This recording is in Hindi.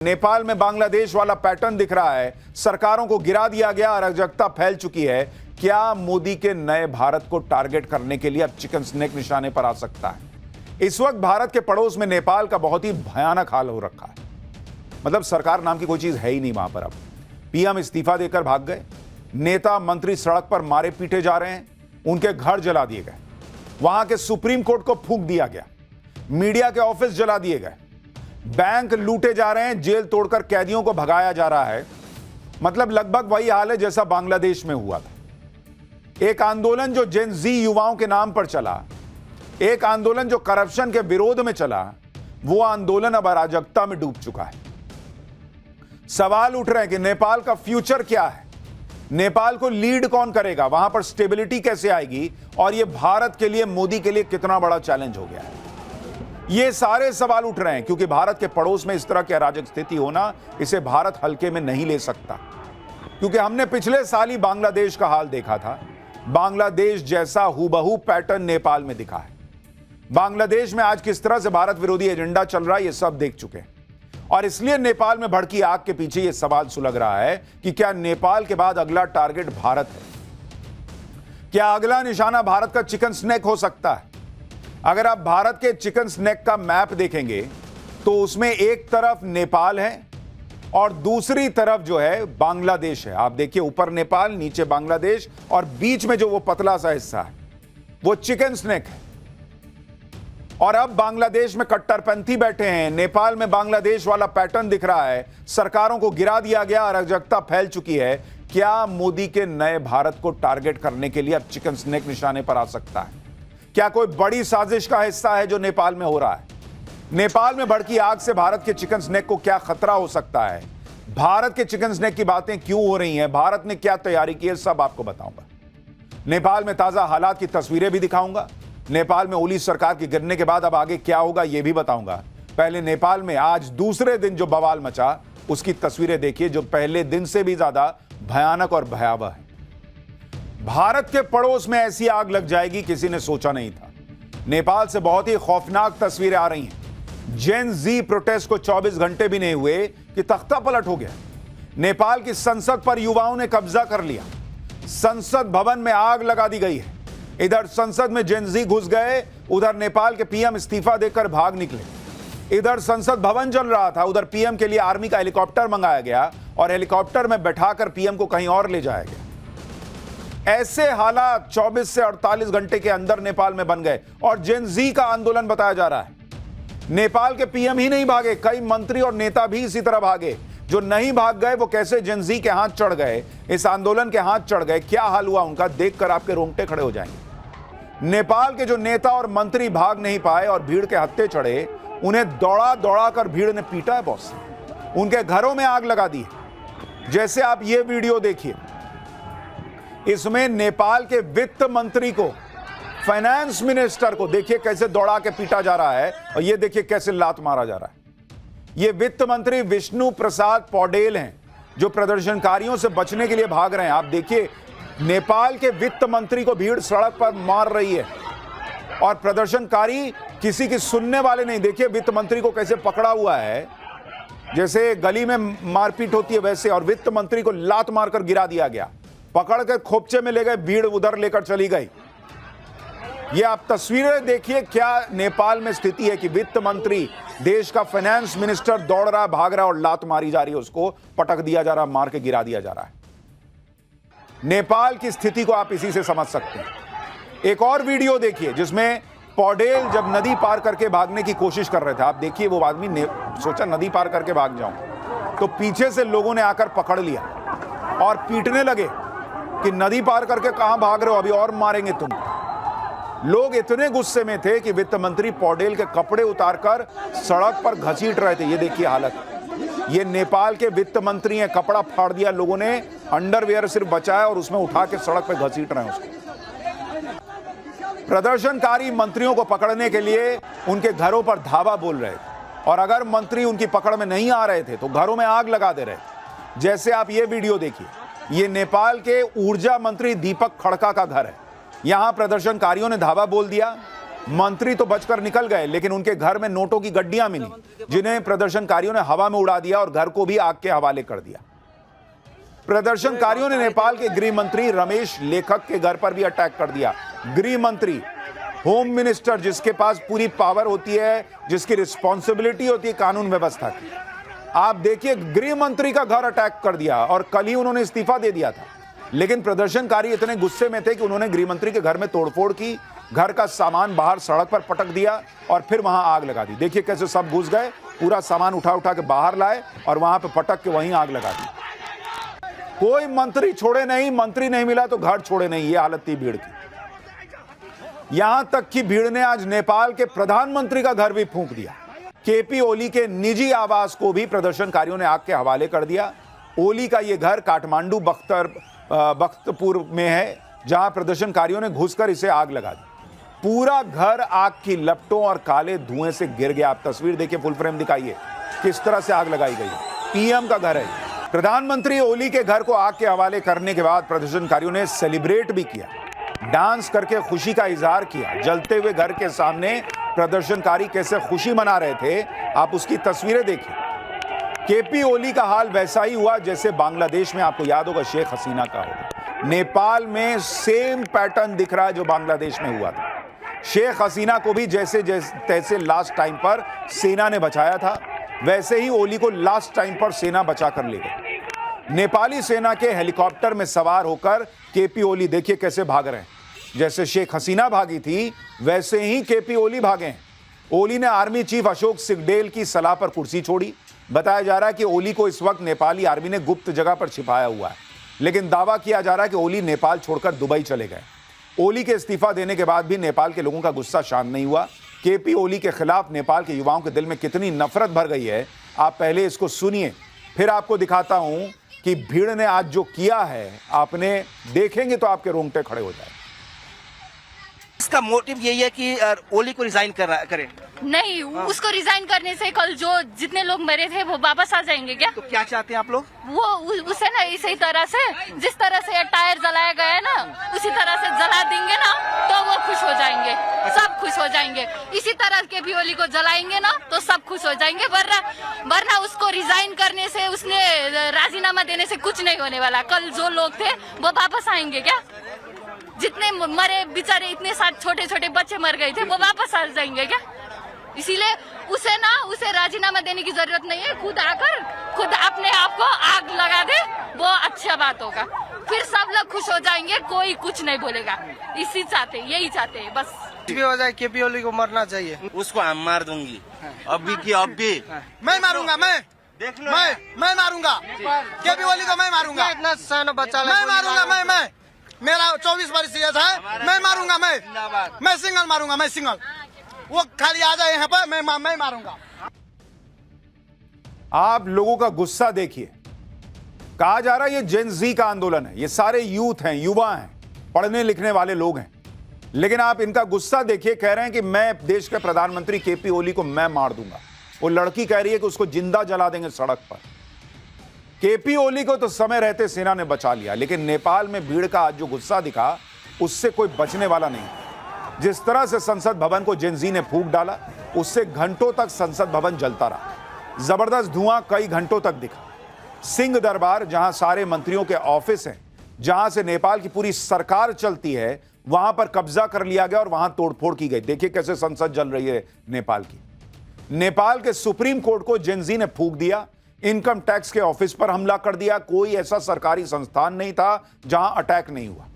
नेपाल में बांग्लादेश वाला पैटर्न दिख रहा है। सरकारों को गिरा दिया गया, अराजकता फैल चुकी है। क्या मोदी के नए भारत को टारगेट करने के लिए अब चिकन स्नेक निशाने पर आ सकता है? इस वक्त भारत के पड़ोस में नेपाल का बहुत ही भयानक हाल हो रखा है। मतलब सरकार नाम की कोई चीज है ही नहीं वहां पर। अब पीएम इस्तीफा देकर भाग गए, नेता मंत्री सड़क पर मारे पीटे जा रहे हैं, उनके घर जला दिए गए, वहां के सुप्रीम कोर्ट को फूंक दिया गया, मीडिया के ऑफिस जला दिए गए, बैंक लूटे जा रहे हैं, जेल तोड़कर कैदियों को भगाया जा रहा है। मतलब लगभग वही हाल है जैसा बांग्लादेश में हुआ था। एक आंदोलन जो जेन जी युवाओं के नाम पर चला, एक आंदोलन जो करप्शन के विरोध में चला, वो आंदोलन अब अराजकता में डूब चुका है। सवाल उठ रहे हैं कि नेपाल का फ्यूचर क्या है, नेपाल को लीड कौन करेगा, वहां पर स्टेबिलिटी कैसे आएगी, और यह भारत के लिए, मोदी के लिए कितना बड़ा चैलेंज हो गया है। ये सारे सवाल उठ रहे हैं क्योंकि भारत के पड़ोस में इस तरह की अराजक स्थिति होना, इसे भारत हल्के में नहीं ले सकता। क्योंकि हमने पिछले साल ही बांग्लादेश का हाल देखा था। बांग्लादेश जैसा हूबहू पैटर्न नेपाल में दिखा है। बांग्लादेश में आज किस तरह से भारत विरोधी एजेंडा चल रहा है, ये सब देख चुके हैं। और इसलिए नेपाल में भड़की आग के पीछे यह सवाल सुलग रहा है कि क्या नेपाल के बाद अगला टारगेट भारत है? क्या अगला निशाना भारत का चिकन स्नैक हो सकता है? अगर आप भारत के चिकन स्नैक का मैप देखेंगे तो उसमें एक तरफ नेपाल है और दूसरी तरफ जो है बांग्लादेश है। आप देखिए, ऊपर नेपाल, नीचे बांग्लादेश, और बीच में जो वो पतला सा हिस्सा है वो चिकन स्नैक है। और अब बांग्लादेश में कट्टरपंथी बैठे हैं, नेपाल में बांग्लादेश वाला पैटर्न दिख रहा है। सरकारों को गिरा दिया गया, अराजकता फैल चुकी है। क्या मोदी के नए भारत को टारगेट करने के लिए अब चिकन स्नैक निशाने पर आ सकता है? क्या कोई बड़ी साजिश का हिस्सा है जो नेपाल में हो रहा है? नेपाल में भड़की आग से भारत के चिकन स्नैक को क्या खतरा हो सकता है? भारत के चिकन स्नैक की बातें क्यों हो रही हैं? भारत ने क्या तैयारी की है, सब आपको बताऊंगा। नेपाल में ताजा हालात की तस्वीरें भी दिखाऊंगा। नेपाल में ओली सरकार के गिरने के बाद अब आगे क्या होगा, यह भी बताऊंगा। पहले नेपाल में आज दूसरे दिन जो बवाल मचा, उसकी तस्वीरें देखिए, जो पहले दिन से भी ज्यादा भयानक और भयावह है। भारत के पड़ोस में ऐसी आग लग जाएगी, किसी ने सोचा नहीं था। नेपाल से बहुत ही खौफनाक तस्वीरें आ रही हैं। जेन जी प्रोटेस्ट को 24 घंटे भी नहीं हुए कि तख्ता पलट हो गया। नेपाल की संसद पर युवाओं ने कब्जा कर लिया। संसद भवन में आग लगा दी गई है। इधर संसद में जेन जी घुस गए, उधर नेपाल के पीएम इस्तीफा देकर भाग निकले। इधर संसद भवन जल रहा था, उधर पीएम के लिए आर्मी का हेलीकॉप्टर मंगाया गया और हेलीकॉप्टर में बैठाकर पीएम को कहीं और ले जाया गया। ऐसे हालात 24 से 48 घंटे के अंदर नेपाल में बन गए और जेन जी का आंदोलन बताया जा रहा है। नेपाल के पीएम ही नहीं भागे, कई मंत्री और नेता भी इसी तरह भागे। जो नहीं भाग गए वो कैसे जेन जी के हाथ चढ़ गए, इस आंदोलन के हाथ चढ़ गए, क्या हाल हुआ उनका, देखकर आपके रोंगटे खड़े हो जाएंगे। नेपाल के जो नेता और मंत्री भाग नहीं पाए और भीड़ के हत्थे चढ़े, उन्हें दौड़ा दौड़ा कर भीड़ ने पीटा है बॉस। उनके घरों में आग लगा दी है। जैसे आप ये वीडियो देखिए, इसमें नेपाल के वित्त मंत्री को, फाइनेंस मिनिस्टर को देखिए कैसे दौड़ा के पीटा जा रहा है, और ये देखिए कैसे लात मारा जा रहा है। ये वित्त मंत्री विष्णु प्रसाद पौडेल हैं, जो प्रदर्शनकारियों से बचने के लिए भाग रहे हैं। आप देखिए, नेपाल के वित्त मंत्री को भीड़ सड़क पर मार रही है और प्रदर्शनकारी किसी की सुनने वाले नहीं। देखिए वित्त मंत्री को कैसे पकड़ा हुआ है, जैसे गली में मारपीट होती है वैसे, और वित्त मंत्री को लात मारकर गिरा दिया गया। पकड़ कर खोपचे में ले गए, भीड़ उधर लेकर चली गई। ये आप तस्वीरें देखिए, क्या नेपाल में स्थिति है कि वित्त मंत्री, देश का फाइनेंस मिनिस्टर दौड़ रहा है, भाग रहा है और लात मारी जा रही है, उसको पटक दिया जा रहा है, मार के गिरा दिया जा रहा है। नेपाल की स्थिति को आप इसी से समझ सकते हैं। एक और वीडियो देखिए जिसमें पौडेल जब नदी पार करके भागने की कोशिश कर रहे थे। आप देखिए, वो आदमी सोचा नदी पार करके भाग जाऊं, तो पीछे से लोगों ने आकर पकड़ लिया और पीटने लगे कि नदी पार करके कहां भाग रहे हो, अभी और मारेंगे तुम। लोग इतने गुस्से में थे कि वित्त मंत्री पौडेल के कपड़े उतारकर सड़क पर घसीट रहे थे। ये देखिए हालत, ये नेपाल के वित्त मंत्री हैं, कपड़ा फाड़ दिया लोगों ने, अंडरवियर सिर्फ बचाया और उसमें उठा के सड़क पर घसीट रहे हैं उसको। प्रदर्शनकारी मंत्रियों को पकड़ने के लिए उनके घरों पर धावा बोल रहे थे, और अगर मंत्री उनकी पकड़ में नहीं आ रहे थे तो घरों में आग लगा दे रहे थे। जैसे आप ये वीडियो देखिए, ये नेपाल के ऊर्जा मंत्री दीपक खड़का का घर है। यहां प्रदर्शनकारियों ने धावा बोल दिया, मंत्री तो बचकर निकल गए, लेकिन उनके घर में नोटों की गड्डियां मिली, जिन्हें प्रदर्शनकारियों ने हवा में उड़ा दिया और घर को भी आग के हवाले कर दिया। प्रदर्शनकारियों ने नेपाल के गृह मंत्री रमेश लेखक के घर पर भी अटैक कर दिया। गृह मंत्री, होम मिनिस्टर, जिसके पास पूरी पावर होती है, जिसकी रिस्पॉन्सिबिलिटी होती है कानून व्यवस्था की, आप देखिए गृह मंत्री का घर अटैक कर दिया और कल ही उन्होंने इस्तीफा दे दिया था। लेकिन प्रदर्शनकारी इतने गुस्से में थे कि उन्होंने गृह मंत्री के घर में तोड़फोड़ की, घर का सामान बाहर सड़क पर पटक दिया और फिर वहां आग लगा दी। देखिए कैसे सब घुस गए, पूरा सामान उठा उठा के बाहर लाए और वहां पे पटक के वहीं आग लगा दी। कोई मंत्री छोड़े नहीं, मंत्री नहीं मिला तो घर छोड़े नहीं, ये हालत थी भीड़ की। यहां तक कि भीड़ ने आज नेपाल के प्रधानमंत्री का घर भी फूंक दिया। केपी ओली के निजी आवास को भी प्रदर्शनकारियों ने आग के हवाले कर दिया। ओली का यह घर काठमांडू बख्तपुर में है, जहां प्रदर्शनकारियों ने घुसकर इसे आग लगा दी। पूरा घर आग की लपटों और काले धुएं से गिर गया। आप तस्वीर देखिए, फुल फ्रेम दिखाइए किस तरह से आग लगाई गई है। पीएम का घर है। प्रधानमंत्री ओली के घर को आग के हवाले करने के बाद प्रदर्शनकारियों ने सेलिब्रेट भी किया, डांस करके खुशी का इजहार किया। जलते हुए घर के सामने प्रदर्शनकारी कैसे खुशी मना रहे थे, आप उसकी तस्वीरें देखिए। केपी ओली का हाल वैसा ही हुआ जैसे बांग्लादेश में, आपको याद होगा, शेख हसीना का होगा। नेपाल में सेम पैटर्न दिख रहा है जो बांग्लादेश में हुआ था। शेख हसीना को भी जैसे तैसे लास्ट टाइम पर सेना ने बचाया था, वैसे ही ओली को लास्ट टाइम पर सेना बचा कर ले गई। नेपाली सेना के हेलीकॉप्टर में सवार होकर केपी ओली देखिए कैसे भाग रहे हैं। जैसे शेख हसीना भागी थी, वैसे ही केपी ओली भागे हैं। ओली ने आर्मी चीफ अशोक सिगडेल की सलाह पर कुर्सी छोड़ी। बताया जा रहा है कि ओली को इस वक्त नेपाली आर्मी ने गुप्त जगह पर छिपाया हुआ है, लेकिन दावा किया जा रहा है कि ओली नेपाल छोड़कर दुबई चले गए। ओली के इस्तीफा देने के बाद भी नेपाल के लोगों का गुस्सा शांत नहीं हुआ। केपी ओली के खिलाफ नेपाल के युवाओं के दिल में कितनी नफरत भर गई है, आप पहले इसको सुनिए, फिर आपको दिखाता हूं कि भीड़ ने आज जो किया है, आपने देखेंगे तो आपके रोंगटे खड़े हो जाए। इसका मोटिव यही है कि ओली को रिजाइन करे। नहीं, उसको रिजाइन करने से कल जो जितने लोग मरे थे वो वापस आ जाएंगे क्या? तो क्या चाहते हैं आप लोग? वो उसे ना इसी तरह से, जिस तरह से टायर जलाया गया है ना, उसी तरह से जला देंगे ना तो वो खुश हो जाएंगे, सब खुश हो जाएंगे। इसी तरह के भी ओली को जलाएंगे ना तो सब खुश हो जाएंगे। वरना उसको रिजाइन करने से, उसने राजीनामा देने से कुछ नहीं होने वाला। कल जो लोग थे वो वापस आएंगे क्या? जितने मरे बेचारे, इतने साथ छोटे छोटे बच्चे मर गए थे, वो वापस आ जाएंगे क्या? इसीलिए उसे राजीनामा देने की जरूरत नहीं है। खुद अपने आप को आग लगा दे, वो अच्छा बात होगा। फिर सब लोग खुश हो जाएंगे, कोई कुछ नहीं बोलेगा। यही चाहते हैं बस। भी हो जाए, केपी ओली को मरना चाहिए। उसको हम मार दूंगी, अभी की अभी। मैं मारूंगा, मैं मारूंगा केपी ओली को, मैं मारूंगा। इतना साना बच्चा मैं मारूंगा, मैं मेरा 24 वर्ष एज है, मैं मारूंगा, मैं सिंगल मारूंगा, मैं सिंगल। वो खाली आ जाए यहाँ पर, मैं मारूंगा। आप लोगों का गुस्सा देखिए। कहा जा रहा है ये जेन जी का आंदोलन है, ये सारे यूथ हैं, युवा हैं, पढ़ने लिखने वाले लोग हैं, लेकिन आप इनका गुस्सा देखिए। कह रहे हैं कि मैं देश के प्रधानमंत्री केपी ओली को मैं मार दूंगा। वो लड़की कह रही है कि उसको जिंदा जला देंगे सड़क पर। केपी ओली को तो समय रहते सेना ने बचा लिया, लेकिन नेपाल में भीड़ का आज जो गुस्सा दिखा, उससे कोई बचने वाला नहीं। जिस तरह से संसद भवन को जेन जी ने फूंक डाला, उससे घंटों तक संसद भवन जलता रहा। जबरदस्त धुआं कई घंटों तक दिखा। सिंह दरबार, जहां सारे मंत्रियों के ऑफिस हैं, जहां से नेपाल की पूरी सरकार चलती है, वहां पर कब्जा कर लिया गया और वहां तोड़फोड़ की गई। देखिए कैसे संसद जल रही है नेपाल की। नेपाल के सुप्रीम कोर्ट को जेन जी ने फूंक दिया। इनकम टैक्स के ऑफिस पर हमला कर दिया। कोई ऐसा सरकारी संस्थान नहीं था जहां अटैक नहीं हुआ।